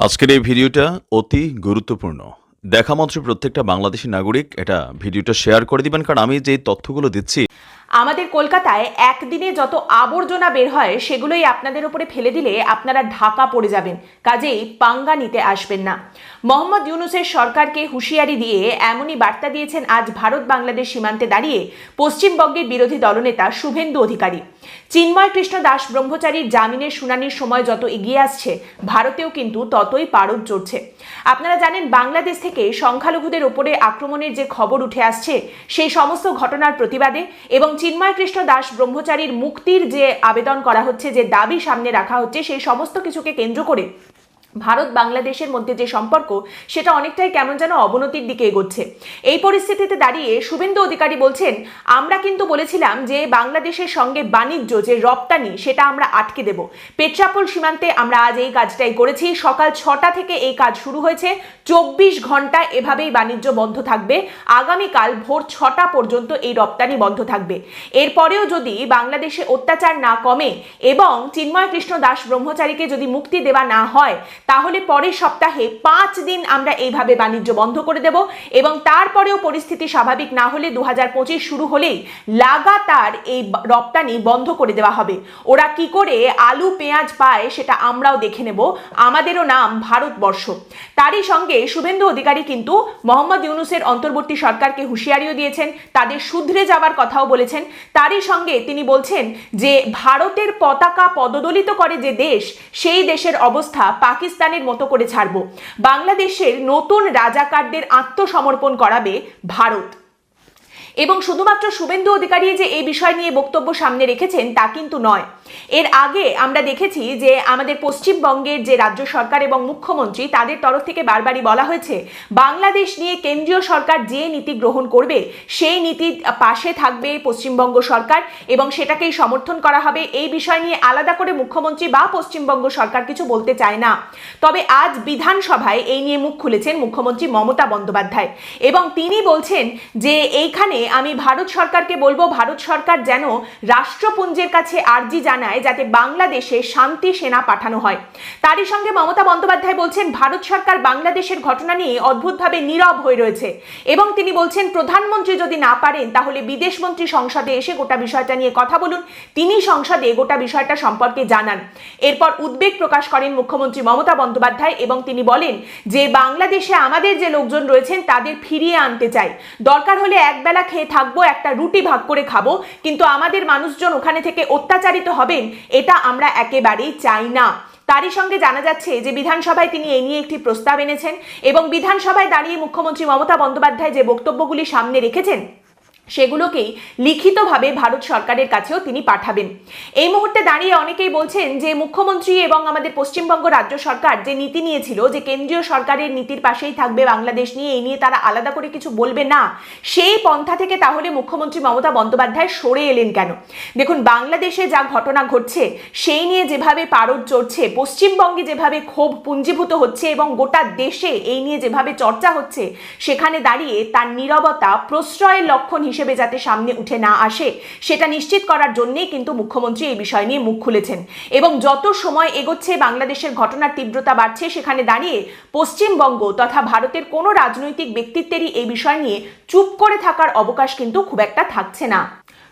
আজকের এই ভিডিওটা অতি গুরুত্বপূর্ণ। দেখা মাত্র প্রত্যেকটা বাংলাদেশী নাগরিক এটা ভিডিওটা শেয়ার করে দিবেন, কারণ আমি যে তথ্যগুলো দিচ্ছি আমাদের কলকাতায় একদিনে যত আবর্জনা বের হয় সেগুলোই আপনাদের উপরে ফেলে দিলে আপনারা ঢাকা পড়ে যাবেন, কাজেই পাঙ্গা নিতে আসবেন না। মোহাম্মদ ইউনূসের সরকারকে হুঁশিয়ারি দিয়ে এমনই বার্তা দিয়েছেন আজ ভারত বাংলাদেশ সীমান্তে দাঁড়িয়ে পশ্চিমবঙ্গের বিরোধী দলনেতা শুভেন্দু অধিকারী। চিন্ময় কৃষ্ণ দাস ব্রহ্মচারীর জামিনের শুনানির সময় যত এগিয়ে আসছে, ভারতেও কিন্তু ততই পারদ চড়ছে। আপনারা জানেন, বাংলাদেশ থেকে সংখ্যালঘুদের উপরে আক্রমণের যে খবর উঠে আসছে, সেই সমস্ত ঘটনার প্রতিবাদে এবং চিন্ময় কৃষ্ণ দাস ব্রহ্মচারীর মুক্তির যে আবেদন করা হচ্ছে, যে দাবি সামনে রাখা হচ্ছে, সেই সমস্ত কিছুকে কেন্দ্র করে ভারত বাংলাদেশের মধ্যে যে সম্পর্ক, সেটা অনেকটাই কেমন যেন অবনতির দিকে এগোচ্ছে। এই পরিস্থিতিতে দাঁড়িয়ে শুভেন্দু অধিকারী বলছেন, আমরা কিন্তু বলেছিলাম যে বাংলাদেশের সঙ্গে বাণিজ্য যে রপ্তানি, সেটা আমরা আটকে দেব। পেট্রাপোল সীমান্তে আমরা আজ এই কাজটাই করেছি। সকাল 6টা থেকে এই কাজ শুরু হয়েছে। 24 ঘন্টা এভাবেই বাণিজ্য বন্ধ থাকবে। আগামীকাল ভোর 6টা পর্যন্ত এই রপ্তানি বন্ধ থাকবে। এরপরেও যদি বাংলাদেশে অত্যাচার না কমে এবং চিন্ময় কৃষ্ণ দাস ব্রহ্মচারীকে যদি মুক্তি দেওয়া না হয়, তাহলে পরের সপ্তাহে 5 দিন আমরা এইভাবে বাণিজ্য বন্ধ করে দেব এবং তারপরেও পরিস্থিতি স্বাভাবিক না হলে 2025 শুরু হলেই লাগাতার এই রপ্তানি বন্ধ করে দেওয়া হবে। ওরা কি করে আলু পেঁয়াজ পায় সেটা আমরাও দেখে নেব। আমাদেরও নাম ভারতবর্ষ। তারই সঙ্গে শুভেন্দু অধিকারী কিন্তু মোহাম্মদ ইউনূসের অন্তর্বর্তী সরকারকে হুঁশিয়ারিও দিয়েছেন, তাদের শুধরে যাওয়ার কথাও বলেছেন। তারই সঙ্গে তিনি বলছেন যে ভারতের পতাকা পদদলিত করে যে দেশ, সেই দেশের অবস্থা পাকিস্তানের মতো করে ছাড়ব। বাংলাদেশের নতুন রাজাকারদের আত্মসমর্পণ করাবে ভারত। এবং শুধুমাত্র শুভেন্দু অধিকারী যে এই বিষয় নিয়ে বক্তব্য সামনে রেখেছেন তা কিন্তু নয়। এর আগে আমরা দেখেছি যে আমাদের পশ্চিমবঙ্গের যে রাজ্য সরকার এবং মুখ্যমন্ত্রী, তাদের তরফ থেকে বারবারই বলা হয়েছে বাংলাদেশ নিয়ে কেন্দ্রীয় সরকার যে নীতি গ্রহণ করবে, সেই নীতির পাশে থাকবে পশ্চিমবঙ্গ সরকার এবং সেটাকেই সমর্থন করা হবে। এই বিষয় নিয়ে আলাদা করে মুখ্যমন্ত্রী বা পশ্চিমবঙ্গ সরকার কিছু বলতে চায় না। তবে আজ বিধানসভায় এই নিয়ে মুখ খুলেছেন মুখ্যমন্ত্রী মমতা বন্দ্যোপাধ্যায় এবং তিনি বলছেন যে এইখানে আমি ভারত সরকারকে বলবো, ভারত সরকার যেন রাষ্ট্রপুঞ্জের কাছে আর্জি জানায় যাতে বাংলাদেশে শান্তি সেনা পাঠানো হয়। তারই সঙ্গে মমতা বন্দ্যোপাধ্যায় বলছেন ভারত সরকার বাংলাদেশের ঘটনা নিয়ে অদ্ভুতভাবে নীরব হয়ে রয়েছে এবং তিনি বলছেন প্রধানমন্ত্রী যদি না পারেন তাহলে বিদেশমন্ত্রী সংসদে এসে গোটা বিষয়টা নিয়ে কথা বলুন, তিনি সংসদে গোটা বিষয়টা সম্পর্কে জানান। এরপর উদ্বেগ প্রকাশ করেন মুখ্যমন্ত্রী মমতা বন্দ্যোপাধ্যায় এবং তিনি বলেন যে বাংলাদেশে আমাদের যে লোকজন রয়েছেন তাদের ফিরিয়ে আনতে চাই। দরকার হলে একবেলা খেয়ে থাকবো, একটা রুটি ভাগ করে খাবো, কিন্তু আমাদের মানুষজন ওখানে থেকে অত্যাচারিত হবেন এটা আমরা একেবারেই চাই না। তারই সঙ্গে জানা যাচ্ছে যে বিধানসভায় তিনি এই নিয়ে একটি প্রস্তাব এনেছেন এবং বিধানসভায় দাঁড়িয়ে মুখ্যমন্ত্রী মমতা বন্দ্যোপাধ্যায় যে বক্তব্যগুলি সামনে রেখেছেন সেগুলোকেই লিখিতভাবে ভারত সরকারের কাছেও তিনি পাঠাবেন। এই মুহূর্তে দাঁড়িয়ে অনেকেই বলছেন যে মুখ্যমন্ত্রী এবং আমাদের পশ্চিমবঙ্গ রাজ্য সরকার যে নীতি নিয়েছিল যে কেন্দ্রীয় সরকারের নীতির পাশেই থাকবে বাংলাদেশ নিয়ে, এই নিয়ে তারা আলাদা করে কিছু বলবে না, সেই পন্থা থেকে তাহলে মুখ্যমন্ত্রী মমতা বন্দ্যোপাধ্যায় সরে এলেন কেন? দেখুন, বাংলাদেশে যা ঘটনা ঘটছে সেই নিয়ে যেভাবে পারদ চড়ছে, পশ্চিমবঙ্গে যেভাবে ক্ষোভ পুঞ্জীভূত হচ্ছে এবং গোটা দেশে এই নিয়ে যেভাবে চর্চা হচ্ছে, সেখানে দাঁড়িয়ে তার নীরবতা প্রশ্রয়ের লক্ষণ হিসেবে যাতে সামনে উঠে না আসে সেটা নিশ্চিত করার জন্যই কিন্তু মুখ্যমন্ত্রী এই বিষয় নিয়ে মুখ খুলেছেন। এবং যত সময় এগোচ্ছে বাংলাদেশের ঘটনার তীব্রতা বাড়ছে, সেখানে দাঁড়িয়ে পশ্চিমবঙ্গ তথা ভারতের কোনো রাজনৈতিক ব্যক্তিত্বেরই এই বিষয় নিয়ে চুপ করে থাকার অবকাশ কিন্তু খুব একটা থাকছে না।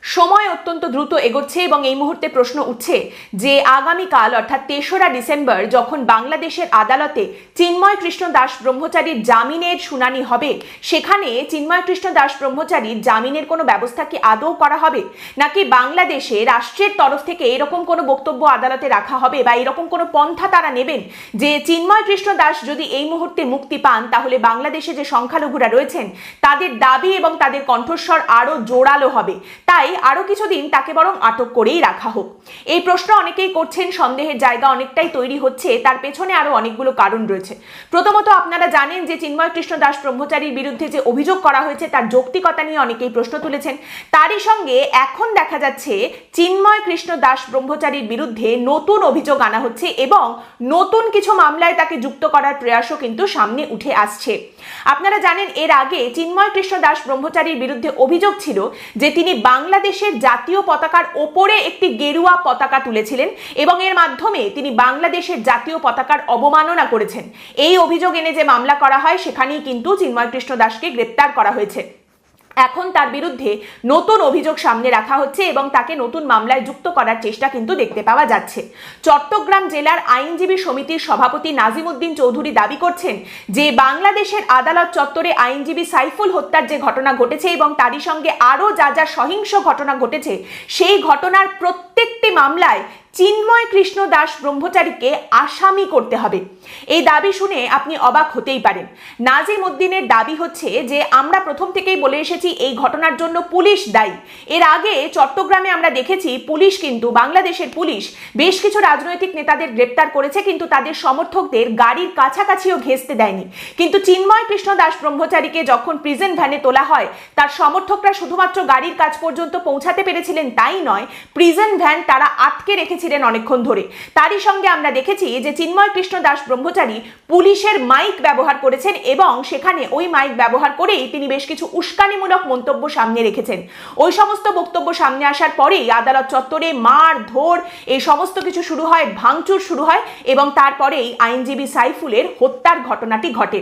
সময় অত্যন্ত দ্রুত এগোচ্ছে এবং এই মুহূর্তে প্রশ্ন উঠছে যে আগামীকাল অর্থাৎ 3রা ডিসেম্বর যখন বাংলাদেশের আদালতে চিন্ময় কৃষ্ণ দাস ব্রহ্মচারীর জামিনের শুনানি হবে, সেখানে চিন্ময় কৃষ্ণ দাস ব্রহ্মচারীর জামিনের কোনো ব্যবস্থা কি আদৌ করা হবে, নাকি বাংলাদেশে রাষ্ট্রের তরফ থেকে এরকম কোনো বক্তব্য আদালতে রাখা হবে বা এরকম কোনো পন্থা তারা নেবেন যে চিন্ময় কৃষ্ণ দাস যদি এই মুহূর্তে মুক্তি পান তাহলে বাংলাদেশে যে সংখ্যালঘুরা রয়েছেন তাদের দাবি এবং তাদের কণ্ঠস্বর আরো জোরালো হবে, তাই আরো কিছুদিন তাকে বরং আটক করেই রাখা হোক। এই প্রশ্ন অনেকেই করছেন, সন্দেহের জায়গা অনেকটাই তৈরি হচ্ছে। তার পেছনে আরো অনেকগুলো কারণ রয়েছে। প্রথমত আপনারা জানেন যে চিন্ময় কৃষ্ণ দাস ব্রহ্মচারীর বিরুদ্ধে যে অভিযোগ করা হয়েছে তার যৌক্তিকতা নিয়ে অনেকেই প্রশ্ন তুলেছেন। তারই সঙ্গে এখন দেখা যাচ্ছে চিন্ময় কৃষ্ণ দাস ব্রহ্মচারীর বিরুদ্ধে নতুন অভিযোগ আনা হচ্ছে এবং নতুন কিছু মামলায় তাকে যুক্ত করার প্রয়াসও কিন্তু সামনে উঠে আসছে। আপনারা জানেন এর আগে চিন্ময় কৃষ্ণ দাস ব্রহ্মচারীর বিরুদ্ধে অভিযোগ ছিল যে তিনি বাংলাদেশ বাংলাদেশের জাতীয় পতাকার ওপরে একটি গেরুয়া পতাকা তুলেছিলেন এবং এর মাধ্যমে তিনি বাংলাদেশের জাতীয় পতাকার অবমাননা করেছেন। এই অভিযোগ এনে যে মামলা করা হয় সেখানেই কিন্তু চিন্ময় কৃষ্ণ দাসকে গ্রেপ্তার করা হয়েছে। এখন তার বিরুদ্ধে নতুন অভিযোগ সামনে রাখা হচ্ছে এবং তাকে নতুন মামলায় যুক্ত করার চেষ্টা কিন্তু দেখতে পাওয়া যাচ্ছে। চট্টগ্রাম জেলার আইনজীবী সমিতির সভাপতি নাজিম উদ্দিন চৌধুরী দাবি করছেন যে বাংলাদেশের আদালত চত্বরে আইনজীবী সাইফুল হত্যার যে ঘটনা ঘটেছে এবং তারই সঙ্গে আরও যা যা সহিংস ঘটনা ঘটেছে সেই ঘটনার প্রত্যেকটি মামলায় চিন্ময় কৃষ্ণ দাস ব্রহ্মচারীকে আসামি করতে হবে। এই দাবি শুনে আপনি অবাক হতেই পারেন। নাজিম উদ্দিনের দাবি হচ্ছে যে আমরা প্রথম থেকেই বলে এসেছি এই ঘটনার জন্য পুলিশ দায়ী। এর আগে চট্টগ্রামে আমরা দেখেছি পুলিশ কিন্তু বাংলাদেশের পুলিশ বেশ কিছু রাজনৈতিক নেতাদের গ্রেপ্তার করেছে, কিন্তু তাদের সমর্থকদের গাড়ির কাছাকাছিও ঘেঁষতে দেয়নি। কিন্তু চিন্ময় কৃষ্ণ দাস ব্রহ্মচারীকে যখন প্রিজন ভ্যানে তোলা হয় তার সমর্থকরা শুধুমাত্র গাড়ির কাছ পর্যন্ত পৌঁছাতে পেরেছিলেন তাই নয়, প্রিজন ভ্যান তারা আটকে রেখেছিলেন অনেকক্ষণ ধরে। তারই সঙ্গে আমরা দেখেছি যে চিন্ময় কৃষ্ণ দাস ব্রহ্মচারী পুলিশের মাইক ব্যবহার করেছেন এবং সেখানে ওই মাইক ব্যবহার করেই তিনি বেশ কিছু উস্কানিমূলক মন্তব্য সামনে রেখেছেন। ওই সমস্ত বক্তব্য সামনে আসার পরেই আদালত চত্বরে মার ধর এই সমস্ত কিছু শুরু হয়, ভাঙচুর শুরু হয় এবং তারপরেই আইনজীবী সাইফুলের হত্যার ঘটনাটি ঘটে।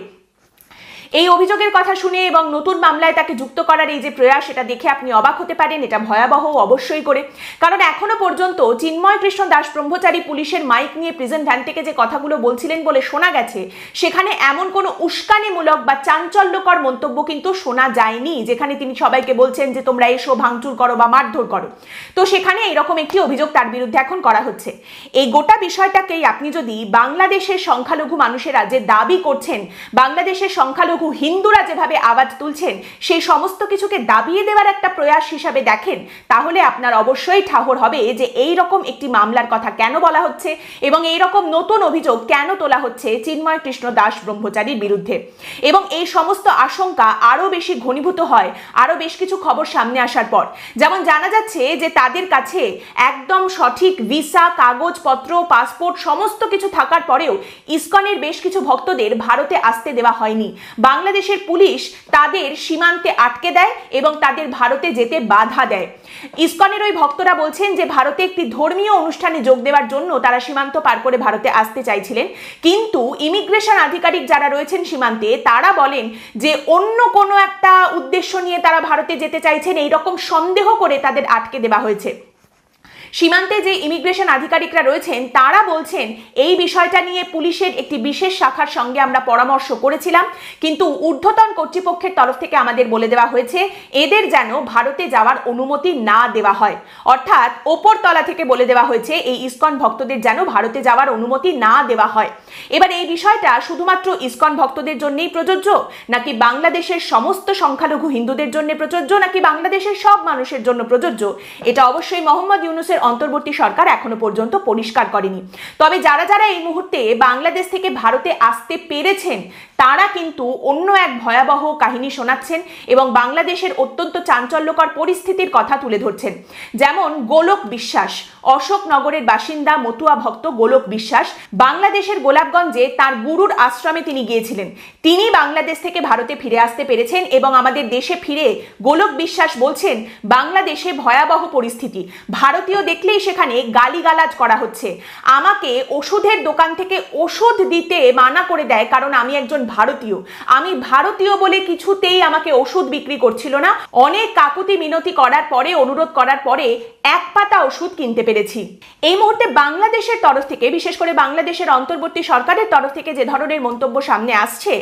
এই অভিযোগের কথা শুনে এবং নতুন মামলায় তাকে যুক্ত করার এই যে প্রয়াস, এটা দেখে আপনি অবাক হতে পারেন। এটা ভয়াবহ অবশ্যই করে, কারণ এখনো পর্যন্ত চিন্ময় কৃষ্ণ দাস ব্রহ্মচারী পুলিশের মাইক নিয়ে প্রিজন ভ্যান থেকে যে কথাগুলো বলছিলেন বলে শোনা গেছে সেখানে এমন কোনো উস্কানিমূলক বা চাঞ্চল্যকর মন্তব্য কিন্তু শোনা যায়নি যেখানে তিনি সবাইকে বলছেন যে তোমরা এসো ভাঙচুর করো বা মারধর করো। তো সেখানে এইরকম একটি অভিযোগ তার বিরুদ্ধে এখন করা হচ্ছে। এই গোটা বিষয়টাকেই আপনি যদি বাংলাদেশের সংখ্যালঘু মানুষেরা যে দাবি করছেন, বাংলাদেশের সংখ্যালঘু হিন্দুরা যেভাবে আওয়াজ তুলছেন সেই সমস্ত কিছুকে দাবিয়ে দেওয়ার একটা প্রয়াস হিসাবে দেখেন, তাহলে আপনার অবশ্যই ঠাহর হবে যে এই রকম একটি মামলার কথা কেন বলা হচ্ছে এবং এই রকম নতুন অভিযোগ কেন তোলা হচ্ছে চিন্ময় কৃষ্ণ দাস ব্রহ্মচারীর বিরুদ্ধে। এবং এই সমস্ত আশঙ্কা আরো বেশি ঘনীভূত হয় আরো বেশ কিছু খবর সামনে আসার পর। যেমন জানা যাচ্ছে যে তাদের কাছে একদম সঠিক ভিসা, কাগজপত্র, পাসপোর্ট সমস্ত কিছু থাকার পরেও ইসকনের বেশ কিছু ভক্তদের ভারতে আসতে দেওয়া হয়নি। বাংলাদেশের পুলিশ তাদের সীমান্তে আটকে দেয় এবং তাদের ভারতে যেতে বাধা দেয়। ইসকনের ওই ভক্তরা বলছেন যে ভারতে একটি ধর্মীয় অনুষ্ঠানে যোগ দেওয়ার জন্য তারা সীমান্ত পার করে ভারতে আসতে চাইছিলেন, কিন্তু ইমিগ্রেশন আধিকারিক যারা রয়েছেন সীমান্তে তারা বলেন যে অন্য কোনো একটা উদ্দেশ্য নিয়ে তারা ভারতে যেতে চাইছেন, এইরকম সন্দেহ করে তাদের আটকে দেওয়া হয়েছে। সীমান্তে যে ইমিগ্রেশন আধিকারিকরা রয়েছেন তারা বলছেন এই বিষয়টা নিয়ে পুলিশের একটি বিশেষ শাখার সঙ্গে আমরা পরামর্শ করেছিলাম, কিন্তু ঊর্ধ্বতন কর্তৃপক্ষের তরফ থেকে আমাদের বলে দেওয়া হয়েছে এদের যেন ভারতে যাওয়ার অনুমতি না দেওয়া হয়। অর্থাৎ ওপর তলা থেকে বলে দেওয়া হয়েছে এই ইসকন ভক্তদের যেন ভারতে যাওয়ার অনুমতি না দেওয়া হয়। এবার এই বিষয়টা শুধুমাত্র ইসকন ভক্তদের জন্যই প্রযোজ্য, নাকি বাংলাদেশের সমস্ত সংখ্যালঘু হিন্দুদের জন্য প্রযোজ্য, নাকি বাংলাদেশের সব মানুষের জন্য প্রযোজ্য, এটা অবশ্যই মোহাম্মদ ইউনূসের অন্তর্বর্তী সরকার এখনো পর্যন্ত পরিষ্কার করেনি। তবে যারা যারা এই মুহূর্তে বাংলাদেশ থেকে ভারতে আসতে পেরেছেন তারা কিন্তু অন্য এক ভয়াবহ কাহিনী শোনাচ্ছেন এবং বাংলাদেশের অত্যন্ত চাঞ্চল্যকর পরিস্থিতির কথা তুলে ধরছেন। যেমন গোলক বিশ্বাস, অশোকনগরের বাসিন্দা মতুয়া ভক্ত গোলক বিশ্বাস বাংলাদেশের গোলাপগঞ্জে তার গুরুর আশ্রমে তিনি গিয়েছিলেন। তিনি বাংলাদেশ থেকে ভারতে ফিরে আসতে পেরেছেন এবং আমাদের দেশে ফিরে গোলক বিশ্বাস বলছেন বাংলাদেশে ভয়াবহ পরিস্থিতি, ভারতীয় দেখলেই সেখানে গালিগালাজ করা হচ্ছে, আমাকে ওষুধের দোকান থেকে ওষুধ দিতে মানা করে দেয় কারণ আমি একজন ভারতীয়, আমি ভারতীয় বলে কিছুতেই আমাকে ওষুধ বিক্রি করছিল না, অনেক কাকুতি মিনতি করার পরে, অনুরোধ করার পরে এক পাতা ওষুধ কিনতে পেরেছি। এই মুহূর্তে বাংলাদেশের তরফ থেকে, বিশেষ করে বাংলাদেশের অন্তর্বর্তী সরকারের তরফ থেকে যে ধরনের মন্তব্য সামনে আসছে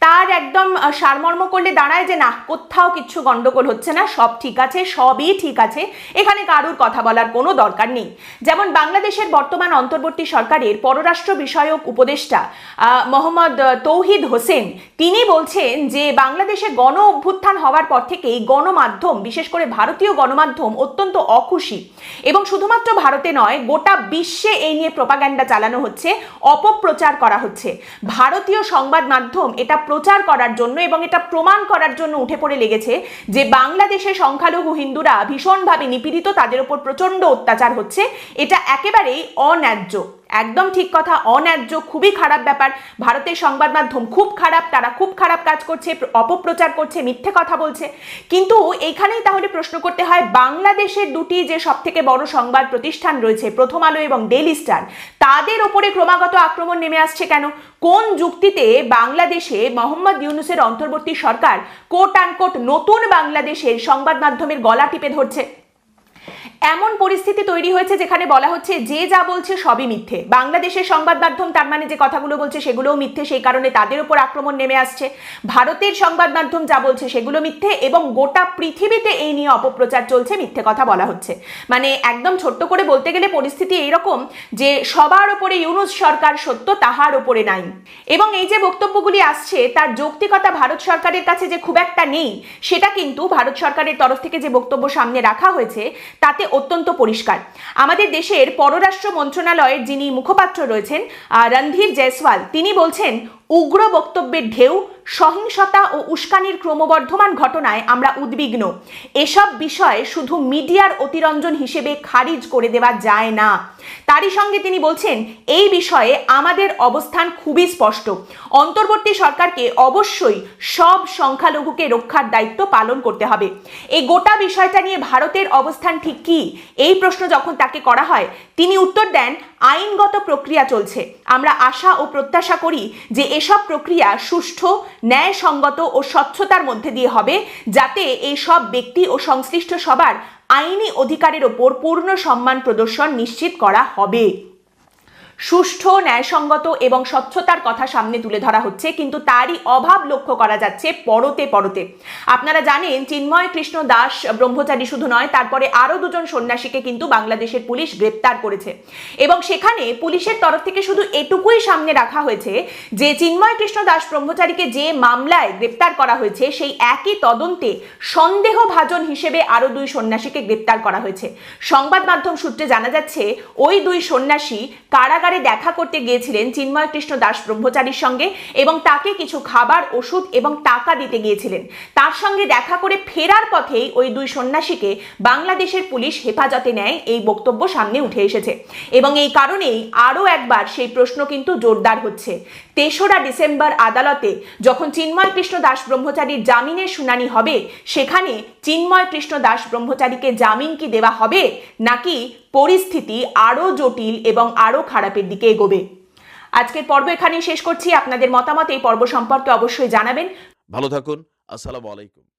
তার একদম সারমর্ম করলে দাঁড়ায় যে না, কোথাও কিচ্ছু গন্ডগোল হচ্ছে না, সব ঠিক আছে, সবই ঠিক আছে, এখানে কারুর কথা বলার কোনো দরকার নেই। যেমন বাংলাদেশের বর্তমান অন্তর্বর্তী সরকারের পররাষ্ট্র বিষয়ক উপদেষ্টা মোহাম্মদ তৌহিদ হোসেন তিনি বলছেন যে বাংলাদেশে গণ অভ্যুত্থান হওয়ার পর থেকেই গণমাধ্যম, বিশেষ করে ভারতীয় গণমাধ্যম অত্যন্ত অখুশি এবং শুধুমাত্র ভারতে নয় গোটা বিশ্বে এই নিয়ে প্রপাগান্ডা চালানো হচ্ছে, অপপ্রচার করা হচ্ছে। ভারতীয় সংবাদ মাধ্যম এটা প্রচার করার জন্য এবং এটা প্রমাণ করার জন্য উঠে পড়ে লেগেছে যে বাংলাদেশে সংখ্যালঘু হিন্দুরা ভীষণভাবে নিপীড়িত, তাদের উপর প্রচন্ড অত্যাচার হচ্ছে, এটা একেবারেই অন্যায্য। একদম ঠিক কথা, অন্যায্য, খুবই খারাপ ব্যাপার। ভারতে ভারতের সংবাদ মাধ্যম খুব খারাপ, তারা খুব খারাপ কাজ করছে, অপপ্রচার করছে, মিথ্যে কথা বলছে। কিন্তু এইখানেই তাহলে প্রশ্ন করতে হয়, বাংলাদেশের দুটি যে সব থেকে বড় সংবাদ প্রতিষ্ঠান রয়েছে, প্রথম আলো এবং ডেইলি স্টার, তাদের ওপরে ক্রমাগত আক্রমণ নেমে আসছে কেন? কোন যুক্তিতে বাংলাদেশে মোহাম্মদ ইউনূসের অন্তর্বর্তী সরকার কোট আনকোট নতুন বাংলাদেশের সংবাদ মাধ্যমের গলা টিপে ধরছে? এমন পরিস্থিতি তৈরি হয়েছে যেখানে বলা হচ্ছে যে যা বলছে সবই মিথ্যে। বাংলাদেশের সংবাদ মাধ্যম তার মানে যে কথাগুলো বলছে সেগুলোও মিথ্যে, সেই কারণে তাদের উপর আক্রমণ নেমে আসছে। ভারতের সংবাদ মাধ্যম যা বলছে সেগুলো মিথ্যে, এবং গোটা পৃথিবীতে এই নিয়ে অপপ্রচার চলছে, মিথ্যে কথা বলা হচ্ছে। মানে একদম ছোট্ট করে বলতে গেলে পরিস্থিতি এইরকম যে সবার ওপরে ইউনূস সরকার সত্য, তাহার ওপরে নাই। এবং এই যে বক্তব্যগুলি আসছে তার যৌক্তিকতা ভারত সরকারের কাছে যে খুব একটা নেই, সেটা কিন্তু ভারত সরকারের তরফ থেকে যে বক্তব্য সামনে রাখা হয়েছে তাতে অত্যন্ত পরিষ্কার। আমাদের দেশের পররাষ্ট্র মন্ত্রণালয়ের যিনি মুখপাত্র রয়েছেন রণধীর জয়সওয়াল, তিনি বলছেন, উগ্র বক্তব্যের ঢেউ, সহিংসতা ও উস্কানির ক্রমবর্ধমান ঘটনায় আমরা উদ্বিগ্ন। এসব বিষয় শুধু মিডিয়ার অতিরঞ্জন হিসেবে খারিজ করে দেওয়া যায় না। তারই সঙ্গে তিনি বলছেন, এই বিষয়ে আমাদের অবস্থান খুবই স্পষ্ট। অন্তর্বর্তী সরকারকে অবশ্যই সব সংখ্যালঘুকে রক্ষার দায়িত্ব পালন করতে হবে। এই গোটা বিষয়টা নিয়ে ভারতের অবস্থান ঠিক কি, এই প্রশ্ন যখন তাকে করা হয়, তিনি উত্তর দেন, আইনগত প্রক্রিয়া চলছে। আমরা আশা ও প্রত্যাশা করি যে এসব প্রক্রিয়া সুষ্ঠু, ন্যায়সঙ্গত ও স্বচ্ছতার মধ্যে দিয়ে হবে, যাতে এই সব ব্যক্তি ও সংশ্লিষ্ট সবার আইনি অধিকারের ওপর পূর্ণ সম্মান প্রদর্শন নিশ্চিত করা হবে। সুষ্ঠু, ন্যায়সঙ্গত এবং স্বচ্ছতার কথা সামনে তুলে ধরা হচ্ছে, কিন্তু তারই অভাব লক্ষ্য করা যাচ্ছে পরতে পরতে। আপনারা জানেন, চিন্ময় কৃষ্ণ দাস ব্রহ্মচারী শুধু নয়, তারপরে আরো দুজন সন্ন্যাসীকে কিন্তু বাংলাদেশের পুলিশ গ্রেপ্তার করেছে, এবং সেখানে পুলিশের তরফ থেকে শুধু এটুকুই সামনে রাখা হয়েছে যে চিন্ময় কৃষ্ণ দাস ব্রহ্মচারীকে যে মামলায় গ্রেপ্তার করা হয়েছে সেই একই তদন্তে সন্দেহভাজন হিসেবে আরো দুই সন্ন্যাসীকে গ্রেপ্তার করা হয়েছে। সংবাদ মাধ্যম সূত্রে জানা যাচ্ছে, ওই দুই সন্ন্যাসী কারাগারে দেখা করতে গিয়েছিলেন চিন্ময় কৃষ্ণ দাস ব্রহ্মচারীর সঙ্গে, এবং তাকে কিছু খাবার, ওষুধ এবং টাকা দিতে গিয়েছিলেন। তার সঙ্গে দেখা করে ফেরার পথেই ওই দুই সন্ন্যাসীকে বাংলাদেশের পুলিশ হেফাজতে নেয়, এই বক্তব্য সামনে উঠে এসেছে। এবং এই কারণেই আরও একবার সেই প্রশ্ন কিন্তু জোরদার হচ্ছে। ৩রা ডিসেম্বর আদালতে যখন চিন্ময় কৃষ্ণ দাস ব্রহ্মচারীর জামিনের শুনানি হবে, সেখানে চিন্ময় কৃষ্ণ দাস ব্রহ্মচারীকে জামিন কি দেওয়া হবে, নাকি পরিস্থিতি আরো জটিল এবং আরো খারাপের দিকে এগোবে? আজকের পর্ব এখানেই শেষ করছি। আপনাদের মতামত এই পর্ব সম্পর্কে অবশ্যই জানাবেন। ভালো থাকুন। আসসালামু আলাইকুম।